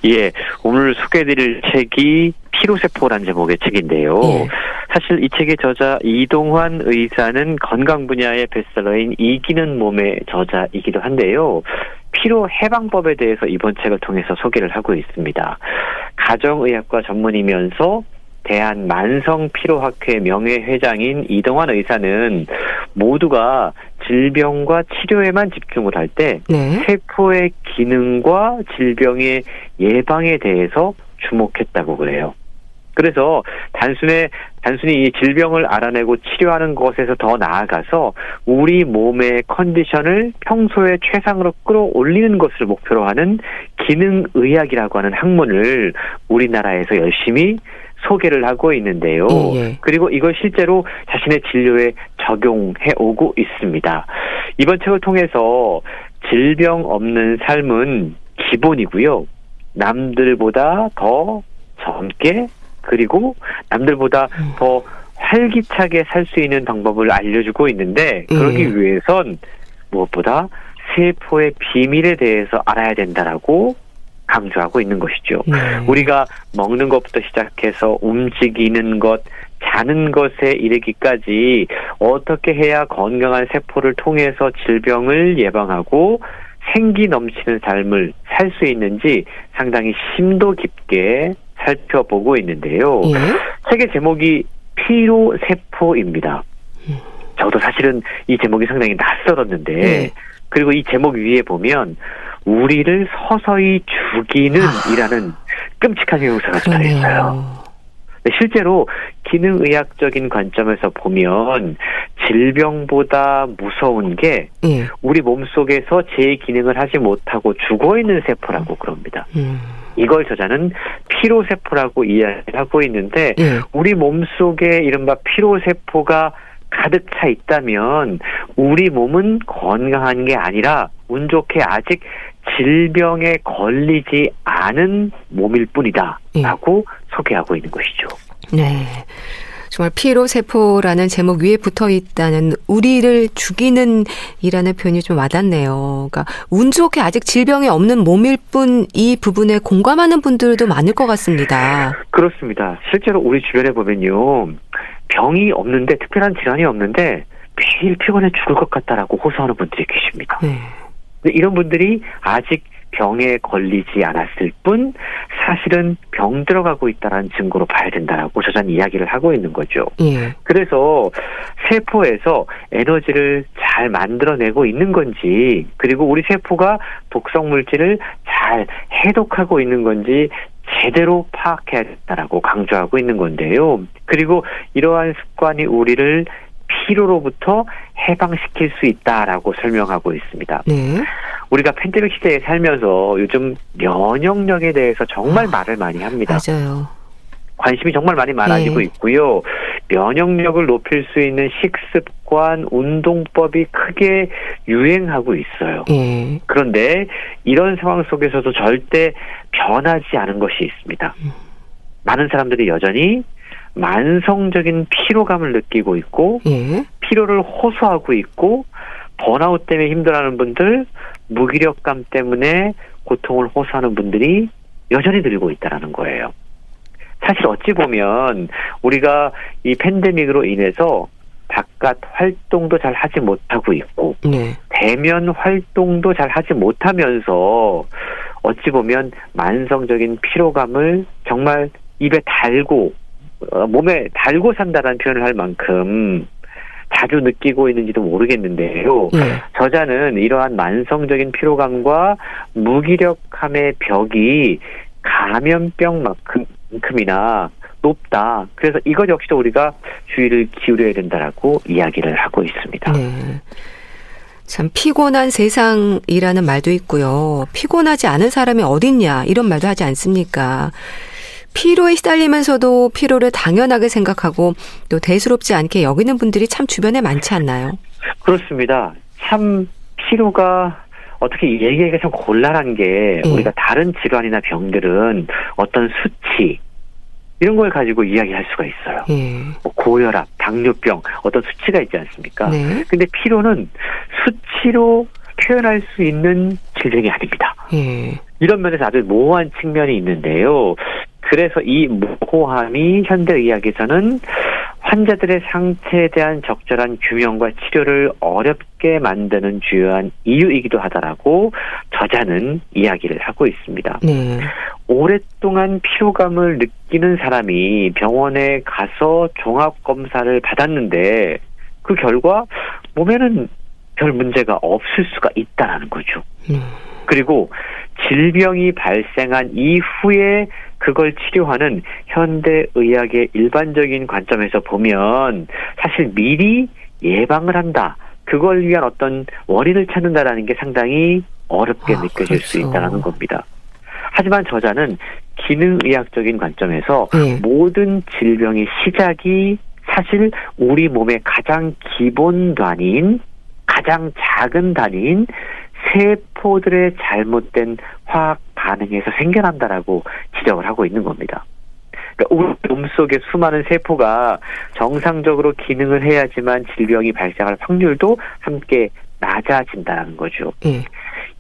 Speaker 4: 예, 오늘 소개해드릴 책이 피로세포라는 제목의 책인데요.
Speaker 1: 예.
Speaker 4: 사실 이 책의 저자 이동환 의사는 건강 분야의 베스트셀러인 이기는 몸의 저자이기도 한데요. 피로 해방법에 대해서 이번 책을 통해서 소개를 하고 있습니다. 가정의학과 전문이면서 대한만성피로학회 명예회장인 이동환 의사는 모두가 질병과 치료에만 집중을 할 때
Speaker 1: 네.
Speaker 4: 세포의 기능과 질병의 예방에 대해서 주목했다고 그래요. 그래서 단순히 이 질병을 알아내고 치료하는 것에서 더 나아가서 우리 몸의 컨디션을 평소의 최상으로 끌어올리는 것을 목표로 하는 기능의학이라고 하는 학문을 우리나라에서 열심히 소개를 하고 있는데요.
Speaker 1: 예.
Speaker 4: 그리고 이걸 실제로 자신의 진료에 적용해 오고 있습니다. 이번 책을 통해서 질병 없는 삶은 기본이고요. 남들보다 더 젊게 그리고 남들보다 더 활기차게 살 수 있는 방법을 알려주고 있는데 그러기 위해선 무엇보다 세포의 비밀에 대해서 알아야 된다라고 강조하고 있는 것이죠. 우리가 먹는 것부터 시작해서 움직이는 것, 자는 것에 이르기까지 어떻게 해야 건강한 세포를 통해서 질병을 예방하고 생기 넘치는 삶을 살 수 있는지 상당히 심도 깊게 살펴보고 있는데요. 책의 제목이 피로세포입니다. 저도 사실은 이 제목이 상당히 낯설었는데 그리고 이 제목 위에 보면 우리를 서서히 죽이는 이라는 끔찍한 형용사가 들어있어요. 실제로 기능의학적인 관점에서 보면 질병보다 무서운 게 우리 몸속에서 제 기능을 하지 못하고 죽어있는 세포라고 그럽니다. 이걸 저자는 피로세포라고 이야기를 하고 있는데 우리 몸속에 이른바 피로세포가 가득 차 있다면 우리 몸은 건강한 게 아니라 운 좋게 아직 질병에 걸리지 않은 몸일 뿐이다 라고 소개하고 있는 것이죠.
Speaker 1: 네. 정말 피로세포라는 제목 위에 붙어 있다는 우리를 죽이는 이라는 표현이 좀 와닿네요. 그러니까 운 좋게 아직 질병이 없는 몸일 뿐 이 부분에 공감하는 분들도 많을 것 같습니다.
Speaker 4: 그렇습니다. 실제로 우리 주변에 보면요. 병이 없는데 특별한 질환이 없는데 매일 피곤해 죽을 것 같다라고 호소하는 분들이 계십니다. 근데 이런 분들이 아직 병에 걸리지 않았을 뿐 사실은 병 들어가고 있다는 증거로 봐야 된다라고 저자는 이야기를 하고 있는 거죠. 그래서 세포에서 에너지를 잘 만들어내고 있는 건지 그리고 우리 세포가 독성 물질을 잘 해독하고 있는 건지 제대로 파악해야 된다라고 강조하고 있는 건데요. 그리고 이러한 습관이 우리를 피로로부터 해방시킬 수 있다라고 설명하고 있습니다. 우리가 팬데믹 시대에 살면서 요즘 면역력에 대해서 정말 말을 많이 합니다.
Speaker 1: 맞아요.
Speaker 4: 관심이 정말 많이 많아지고 있고요. 면역력을 높일 수 있는 식습관, 운동법이 크게 유행하고 있어요.
Speaker 1: 예.
Speaker 4: 그런데 이런 상황 속에서도 절대 변하지 않은 것이 있습니다. 많은 사람들이 여전히 만성적인 피로감을 느끼고 있고
Speaker 1: 예.
Speaker 4: 피로를 호소하고 있고 번아웃 때문에 힘들어하는 분들, 무기력감 때문에 고통을 호소하는 분들이 여전히 늘고 있다는 거예요. 사실 어찌 보면 우리가 이 팬데믹으로 인해서 바깥 활동도 잘 하지 못하고 있고
Speaker 1: 네.
Speaker 4: 대면 활동도 잘 하지 못하면서 어찌 보면 만성적인 피로감을 정말 입에 달고 몸에 달고 산다라는 표현을 할 만큼 자주 느끼고 있는지도 모르겠는데요.
Speaker 1: 예.
Speaker 4: 저자는 이러한 만성적인 피로감과 무기력함의 벽이 감염병만큼이나 높다. 그래서 이것 역시도 우리가 주의를 기울여야 된다라고 이야기를 하고 있습니다.
Speaker 1: 네. 참 피곤한 세상이라는 말도 있고요. 피곤하지 않은 사람이 어딨냐 이런 말도 하지 않습니까? 피로에 시달리면서도 피로를 당연하게 생각하고 또 대수롭지 않게 여기는 분들이 참 주변에 많지 않나요?
Speaker 4: 그렇습니다. 참 피로가 어떻게 얘기하기가 참 곤란한 게 우리가 다른 질환이나 병들은 어떤 수치 이런 걸 가지고 이야기할 수가 있어요.
Speaker 1: 예.
Speaker 4: 뭐 고혈압, 당뇨병 어떤 수치가 있지 않습니까?
Speaker 1: 네.
Speaker 4: 근데 피로는 수치로 표현할 수 있는 질병이 아닙니다.
Speaker 1: 예.
Speaker 4: 이런 면에서 아주 모호한 측면이 있는데요. 그래서 이 모호함이 현대의학에서는 환자들의 상태에 대한 적절한 규명과 치료를 어렵게 만드는 주요한 이유이기도 하다라고 저자는 이야기를 하고 있습니다.
Speaker 1: 네.
Speaker 4: 오랫동안 피로감을 느끼는 사람이 병원에 가서 종합검사를 받았는데 그 결과 몸에는 별 문제가 없을 수가 있다는 거죠. 그리고 질병이 발생한 이후에 그걸 치료하는 현대의학의 일반적인 관점에서 보면 사실 미리 예방을 한다. 그걸 위한 어떤 원인을 찾는다라는 게 상당히 어렵게 느껴질
Speaker 1: 그렇죠.
Speaker 4: 수 있다는 겁니다. 하지만 저자는 기능의학적인 관점에서 모든 질병의 시작이 사실 우리 몸의 가장 기본 단위인 가장 작은 단위인 세포들의 잘못된 화학 반응에서 생겨난다라고 지적을 하고 있는 겁니다. 그러니까 우리 몸속에 수많은 세포가 정상적으로 기능을 해야지만 질병이 발생할 확률도 함께 낮아진다는 거죠.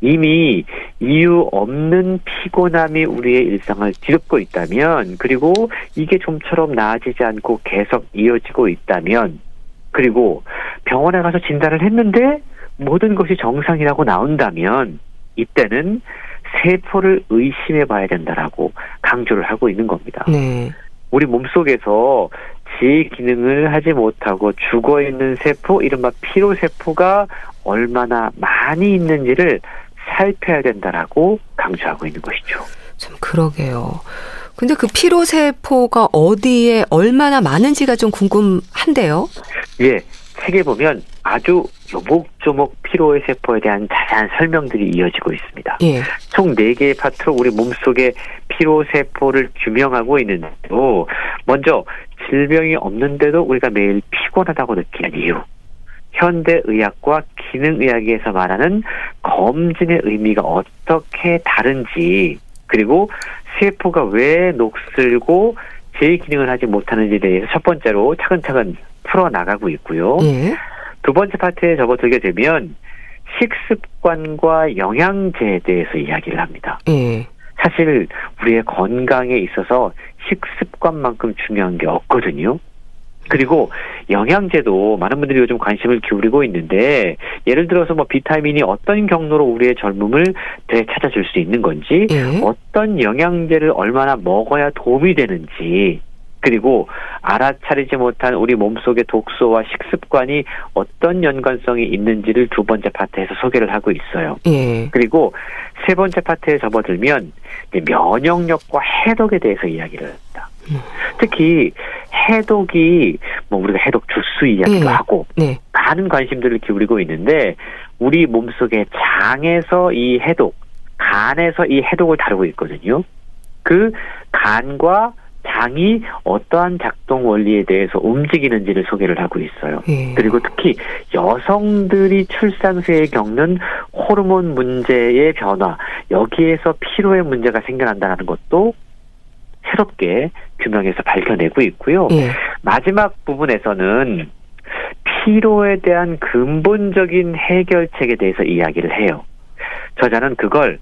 Speaker 4: 이미 이유 없는 피곤함이 우리의 일상을 뒤덮고 있다면, 그리고 이게 좀처럼 나아지지 않고 계속 이어지고 있다면, 그리고 병원에 가서 진단을 했는데 모든 것이 정상이라고 나온다면 이때는 세포를 의심해 봐야 된다라고 강조를 하고 있는 겁니다.
Speaker 1: 네.
Speaker 4: 우리 몸속에서 제 기능을 하지 못하고 죽어있는 세포, 이른바 피로세포가 얼마나 많이 있는지를 살펴야 된다라고 강조하고 있는 것이죠.
Speaker 1: 참 그러게요. 근데 그 피로세포가 어디에 얼마나 많은지가 좀 궁금한데요.
Speaker 4: 예, 책에 보면 아주 조목조목 피로의 세포에 대한 자세한 설명들이 이어지고 있습니다.
Speaker 1: 예.
Speaker 4: 총 4개의 파트로 우리 몸속의 피로세포를 규명하고 있는데도 먼저 질병이 없는데도 우리가 매일 피곤하다고 느끼는 이유, 현대의학과 기능의학에서 말하는 검진의 의미가 어떻게 다른지, 그리고 세포가 왜 녹슬고 제2기능을 하지 못하는지에 대해서 첫 번째로 차근차근 풀어나가고 있고요. 두 번째 파트에 접어들게 되면 식습관과 영양제에 대해서 이야기를 합니다. 사실 우리의 건강에 있어서 식습관만큼 중요한 게 없거든요. 그리고 영양제도 많은 분들이 요즘 관심을 기울이고 있는데, 예를 들어서 뭐 비타민이 어떤 경로로 우리의 젊음을 되찾아줄 수 있는 건지, 어떤 영양제를 얼마나 먹어야 도움이 되는지, 그리고 알아차리지 못한 우리 몸속의 독소와 식습관이 어떤 연관성이 있는지를 두 번째 파트에서 소개를 하고 있어요. 그리고 세 번째 파트에 접어들면 면역력과 해독에 대해서 이야기를 합니다. 특히 해독이 뭐 우리가 해독 주스 이야기도 하고 많은 관심들을 기울이고 있는데, 우리 몸속의 장에서 이 해독, 간에서 이 해독을 다루고 있거든요. 그 간과 장이 어떠한 작동 원리에 대해서 움직이는지를 소개를 하고 있어요.
Speaker 1: 예.
Speaker 4: 그리고 특히 여성들이 출산 후에 겪는 호르몬 문제의 변화, 여기에서 피로의 문제가 생겨난다는 것도 새롭게 규명해서 밝혀내고 있고요.
Speaker 1: 예.
Speaker 4: 마지막 부분에서는 피로에 대한 근본적인 해결책에 대해서 이야기를 해요. 저자는 그걸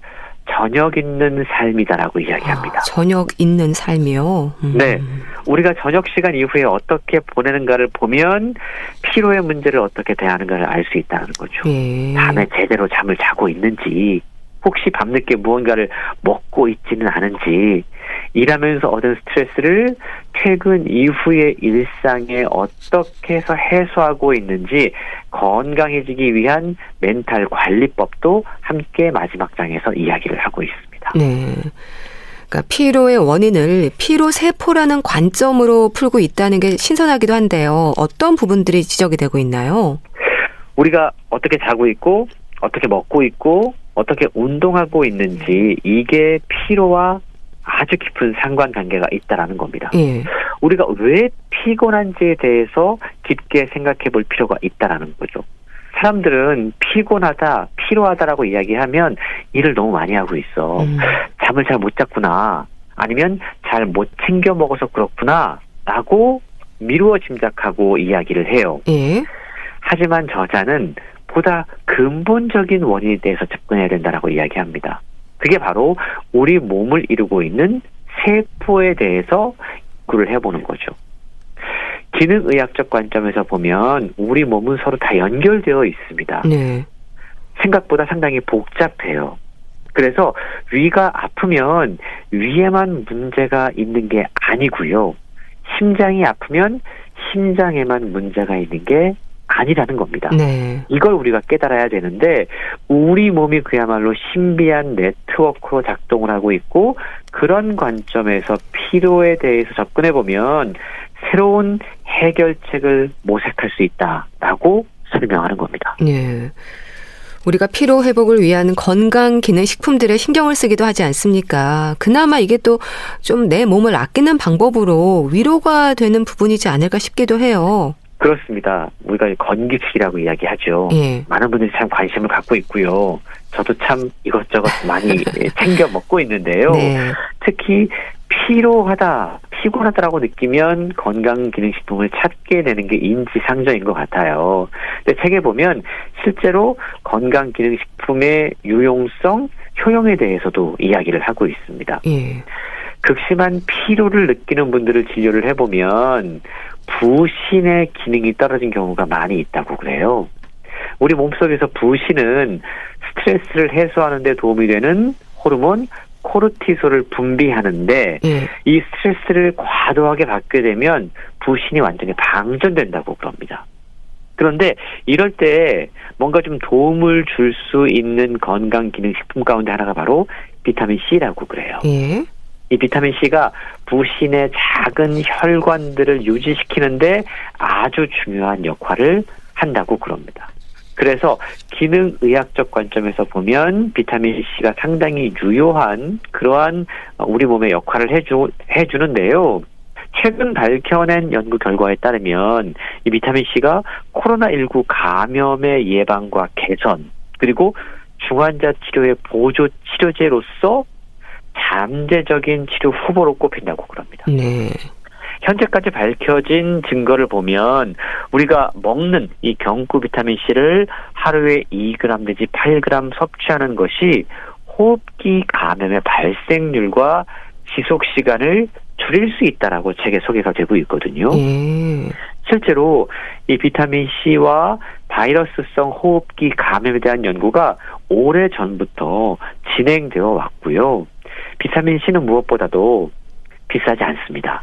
Speaker 4: 저녁 있는 삶이다라고 이야기합니다.
Speaker 1: 저녁 있는 삶이요?
Speaker 4: 네. 우리가 저녁 시간 이후에 어떻게 보내는가를 보면 피로의 문제를 어떻게 대하는가를 알 수 있다는 거죠.
Speaker 1: 예.
Speaker 4: 밤에 제대로 잠을 자고 있는지, 혹시 밤늦게 무언가를 먹고 있지는 않은지, 일하면서 얻은 스트레스를 퇴근 이후의 일상에 어떻게 해서 해소하고 있는지 건강해지기 위한 멘탈 관리법도 함께 마지막 장에서 이야기를 하고 있습니다.
Speaker 1: 네. 그러니까 피로의 원인을 피로 세포라는 관점으로 풀고 있다는 게 신선하기도 한데요. 어떤 부분들이 지적이 되고 있나요?
Speaker 4: 우리가 어떻게 자고 있고 어떻게 먹고 있고 어떻게 운동하고 있는지, 이게 피로와 아주 깊은 상관관계가 있다라는 겁니다.
Speaker 1: 예.
Speaker 4: 우리가 왜 피곤한지에 대해서 깊게 생각해 볼 필요가 있다라는 거죠. 사람들은 피곤하다, 피로하다라고 이야기하면 일을 너무 많이 하고 있어. 잠을 잘 못 잤구나. 아니면 잘 못 챙겨 먹어서 그렇구나. 라고 미루어 짐작하고 이야기를 해요.
Speaker 1: 예.
Speaker 4: 하지만 저자는 보다 근본적인 원인에 대해서 접근해야 된다라고 이야기합니다. 그게 바로 우리 몸을 이루고 있는 세포에 대해서 연구를 해보는 거죠. 기능의학적 관점에서 보면 우리 몸은 서로 다 연결되어 있습니다.
Speaker 1: 네.
Speaker 4: 생각보다 상당히 복잡해요. 그래서 위가 아프면 위에만 문제가 있는 게 아니고요. 심장이 아프면 심장에만 문제가 있는 게 아니라는 겁니다.
Speaker 1: 네.
Speaker 4: 이걸 우리가 깨달아야 되는데, 우리 몸이 그야말로 신비한 네트워크로 작동을 하고 있고, 그런 관점에서 피로에 대해서 접근해보면 새로운 해결책을 모색할 수 있다라고 설명하는 겁니다.
Speaker 1: 네. 우리가 피로 회복을 위한 건강 기능 식품들에 신경을 쓰기도 하지 않습니까? 그나마 이게 또 좀 내 몸을 아끼는 방법으로 위로가 되는 부분이지 않을까 싶기도 해요.
Speaker 4: 그렇습니다. 우리가 건기식이라고 이야기하죠.
Speaker 1: 예.
Speaker 4: 많은 분들이 참 관심을 갖고 있고요. 저도 참 이것저것 많이 챙겨 먹고 있는데요.
Speaker 1: 네.
Speaker 4: 특히 피곤하다라고 느끼면 건강기능식품을 찾게 되는 게 인지상정인 것 같아요. 근데 책에 보면 실제로 건강기능식품의 유용성, 효용에 대해서도 이야기를 하고 있습니다.
Speaker 1: 예.
Speaker 4: 극심한 피로를 느끼는 분들을 진료를 해보면 부신의 기능이 떨어진 경우가 많이 있다고 그래요. 우리 몸속에서 부신은 스트레스를 해소하는 데 도움이 되는 호르몬 코르티솔을 분비하는데,
Speaker 1: 예.
Speaker 4: 이 스트레스를 과도하게 받게 되면 부신이 완전히 방전된다고 그럽니다. 그런데 이럴 때 뭔가 좀 도움을 줄 수 있는 건강기능식품 가운데 하나가 바로 비타민 C라고 그래요.
Speaker 1: 예.
Speaker 4: 이 비타민 C가 부신의 작은 혈관들을 유지시키는데 아주 중요한 역할을 한다고 그럽니다. 그래서 기능의학적 관점에서 보면 비타민 C가 상당히 유효한 그러한 우리 몸의 역할을 해주는데요. 최근 밝혀낸 연구 결과에 따르면 이 비타민 C가 코로나19 감염의 예방과 개선, 그리고 중환자 치료의 보조 치료제로서 잠재적인 치료 후보로 꼽힌다고 그럽니다.
Speaker 1: 네.
Speaker 4: 현재까지 밝혀진 증거를 보면 우리가 먹는 이 경구 비타민 C를 하루에 2g 내지 8g 섭취하는 것이 호흡기 감염의 발생률과 지속 시간을 줄일 수 있다라고 책에 소개가 되고 있거든요.
Speaker 1: 예.
Speaker 4: 실제로 이 비타민 C와 바이러스성 호흡기 감염에 대한 연구가 오래전부터 진행되어 왔고요. 비타민 C는 무엇보다도 비싸지 않습니다.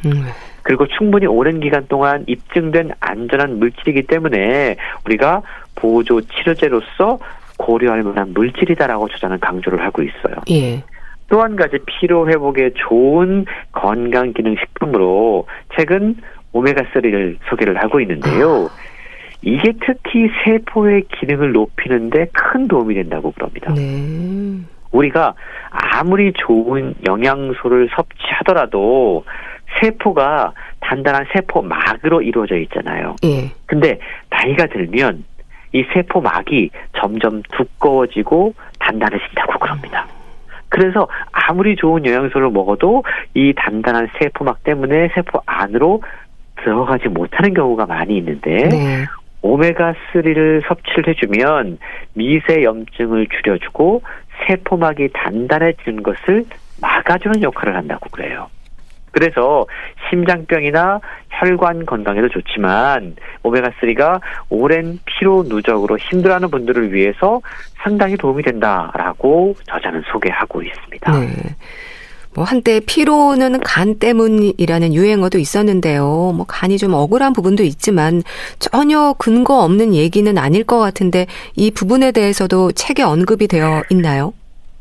Speaker 4: 그리고 충분히 오랜 기간 동안 입증된 안전한 물질이기 때문에 우리가 보조 치료제로서 고려할 만한 물질이다라고 저자는 강조를 하고 있어요.
Speaker 1: 예.
Speaker 4: 또 한 가지 피로 회복에 좋은 건강기능식품으로 최근 오메가3를 소개를 하고 있는데요. 이게 특히 세포의 기능을 높이는 데 큰 도움이 된다고 그럽니다.
Speaker 1: 네.
Speaker 4: 우리가 아무리 좋은 영양소를 섭취하더라도 세포가 단단한 세포막으로 이루어져 있잖아요.
Speaker 1: 예.
Speaker 4: 근데 나이가 들면 이 세포막이 점점 두꺼워지고 단단해진다고 그럽니다. 그래서 아무리 좋은 영양소를 먹어도 이 단단한 세포막 때문에 세포 안으로 들어가지 못하는 경우가 많이 있는데
Speaker 1: 네.
Speaker 4: 오메가3를 섭취를 해주면 미세 염증을 줄여주고 세포막이 단단해지는 것을 막아주는 역할을 한다고 그래요. 그래서 심장병이나 혈관 건강에도 좋지만 오메가3가 오랜 피로 누적으로 힘들어하는 분들을 위해서 상당히 도움이 된다라고 저자는 소개하고 있습니다.
Speaker 1: 네. 뭐 한때 피로는 간 때문이라는 유행어도 있었는데요. 뭐 간이 좀 억울한 부분도 있지만 전혀 근거 없는 얘기는 아닐 것 같은데 이 부분에 대해서도 책에 언급이 되어 있나요?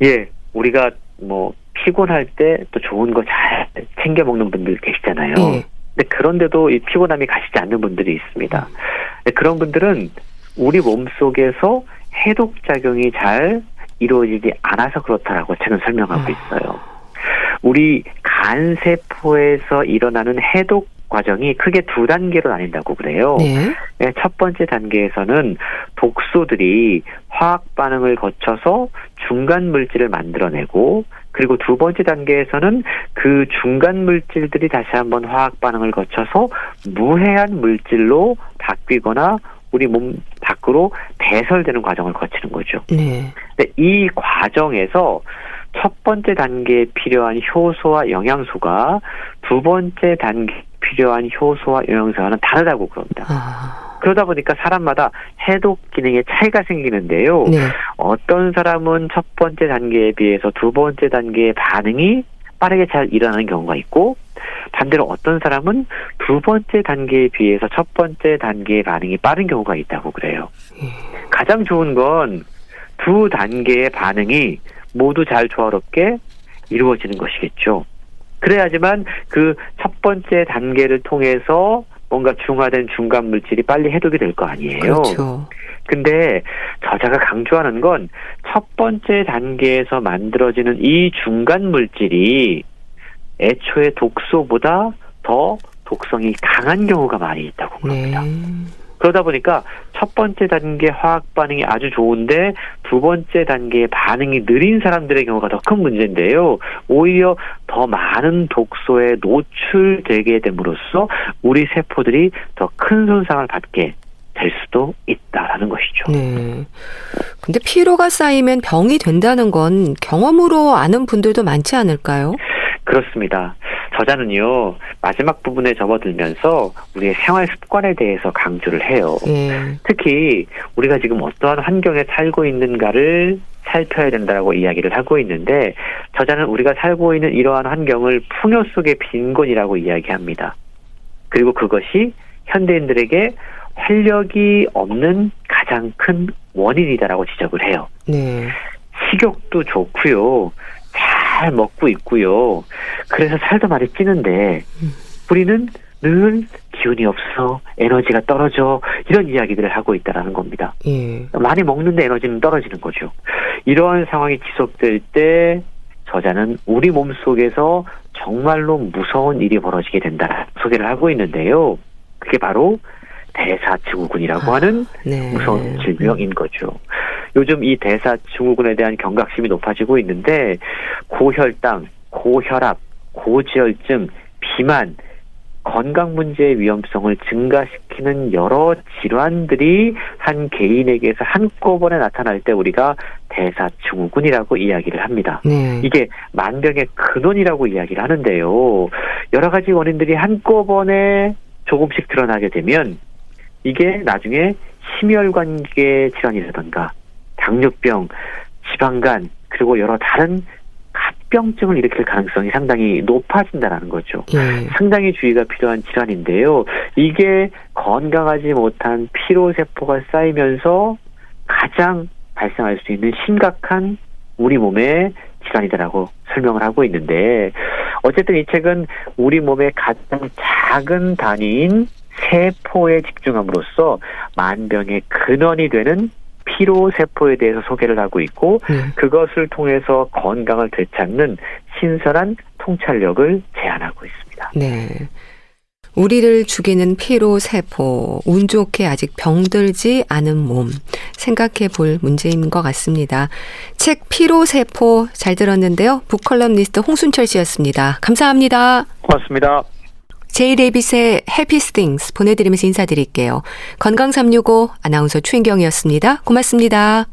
Speaker 4: 예, 우리가 뭐 피곤할 때 또 좋은 거 잘 챙겨 먹는 분들 계시잖아요.
Speaker 1: 예.
Speaker 4: 근데 그런데도 이 피곤함이 가시지 않는 분들이 있습니다. 그런 분들은 우리 몸속에서 해독 작용이 잘 이루어지지 않아서 그렇다라고 책은 설명하고 있어요. 우리 간 세포에서 일어나는 해독 과정이 크게 두 단계로 나뉜다고 그래요.
Speaker 1: 네.
Speaker 4: 첫 번째 단계에서는 독소들이 화학 반응을 거쳐서 중간 물질을 만들어내고, 그리고 두 번째 단계에서는 그 중간 물질들이 다시 한번 화학 반응을 거쳐서 무해한 물질로 바뀌거나 우리 몸 밖으로 배설되는 과정을 거치는 거죠.
Speaker 1: 네.
Speaker 4: 근데 이 과정에서 첫 번째 단계에 필요한 효소와 영양소가 두 번째 단계에 필요한 효소와 영양소와는 다르다고 그럽니다. 그러다 보니까 사람마다 해독 기능에 차이가 생기는데요.
Speaker 1: 네.
Speaker 4: 어떤 사람은 첫 번째 단계에 비해서 두 번째 단계의 반응이 빠르게 잘 일어나는 경우가 있고, 반대로 어떤 사람은 두 번째 단계에 비해서 첫 번째 단계의 반응이 빠른 경우가 있다고 그래요. 가장 좋은 건 두 단계의 반응이 모두 잘 조화롭게 이루어지는 것이겠죠. 그래야지만 그 첫 번째 단계를 통해서 뭔가 중화된 중간 물질이 빨리 해독이 될 거 아니에요.
Speaker 1: 그렇죠.
Speaker 4: 근데 저자가 강조하는 건 첫 번째 단계에서 만들어지는 이 중간 물질이 애초에 독소보다 더 독성이 강한 경우가 많이 있다고 그럽니다.
Speaker 1: 네.
Speaker 4: 그러다 보니까 첫 번째 단계 화학 반응이 아주 좋은데 두 번째 단계의 반응이 느린 사람들의 경우가 더 큰 문제인데요. 오히려 더 많은 독소에 노출되게 됨으로써 우리 세포들이 더 큰 손상을 받게 될 수도 있다라는 것이죠.
Speaker 1: 네. 근데 피로가 쌓이면 병이 된다는 건 경험으로 아는 분들도 많지 않을까요?
Speaker 4: 그렇습니다. 저자는요, 마지막 부분에 접어들면서 우리의 생활 습관에 대해서 강조를 해요.
Speaker 1: 네.
Speaker 4: 특히 우리가 지금 어떠한 환경에 살고 있는가를 살펴야 된다고 이야기를 하고 있는데, 저자는 우리가 살고 있는 이러한 환경을 풍요 속의 빈곤이라고 이야기합니다. 그리고 그것이 현대인들에게 활력이 없는 가장 큰 원인이다라고 지적을 해요.
Speaker 1: 네.
Speaker 4: 식욕도 좋고요. 잘 먹고 있고요. 그래서 살도 많이 찌는데 우리는 늘 기운이 없어, 에너지가 떨어져, 이런 이야기들을 하고 있다는 겁니다.
Speaker 1: 예.
Speaker 4: 많이 먹는데 에너지는 떨어지는 거죠. 이러한 상황이 지속될 때 저자는 우리 몸속에서 정말로 무서운 일이 벌어지게 된다라는 소개를 하고 있는데요. 그게 바로 대사증후군이라고 하는
Speaker 1: 네.
Speaker 4: 무서운 질병인 거죠. 요즘 이 대사증후군에 대한 경각심이 높아지고 있는데 고혈당, 고혈압, 고지혈증, 비만, 건강 문제의 위험성을 증가시키는 여러 질환들이 한 개인에게서 한꺼번에 나타날 때 우리가 대사증후군이라고 이야기를 합니다.
Speaker 1: 네.
Speaker 4: 이게 만병의 근원이라고 이야기를 하는데요. 여러 가지 원인들이 한꺼번에 조금씩 드러나게 되면 이게 나중에 심혈관계 질환이라든가 당뇨병, 지방간, 그리고 여러 다른 합병증을 일으킬 가능성이 상당히 높아진다는 거죠.
Speaker 1: 예.
Speaker 4: 상당히 주의가 필요한 질환인데요. 이게 건강하지 못한 피로세포가 쌓이면서 가장 발생할 수 있는 심각한 우리 몸의 질환이다라고 설명을 하고 있는데, 어쨌든 이 책은 우리 몸의 가장 작은 단위인 세포에 집중함으로써 만병의 근원이 되는 피로세포에 대해서 소개를 하고 있고, 그것을 통해서 건강을 되찾는 신선한 통찰력을 제안하고 있습니다.
Speaker 1: 네. 우리를 죽이는 피로세포, 운 좋게 아직 병들지 않은 몸, 생각해 볼 문제인 것 같습니다. 책 피로세포 잘 들었는데요. 북컬럼니스트 홍순철 씨였습니다. 감사합니다.
Speaker 4: 고맙습니다.
Speaker 1: 제이데이빗의 Happiest Things 보내드리면서 인사드릴게요. 건강365 아나운서 최인경이었습니다. 고맙습니다.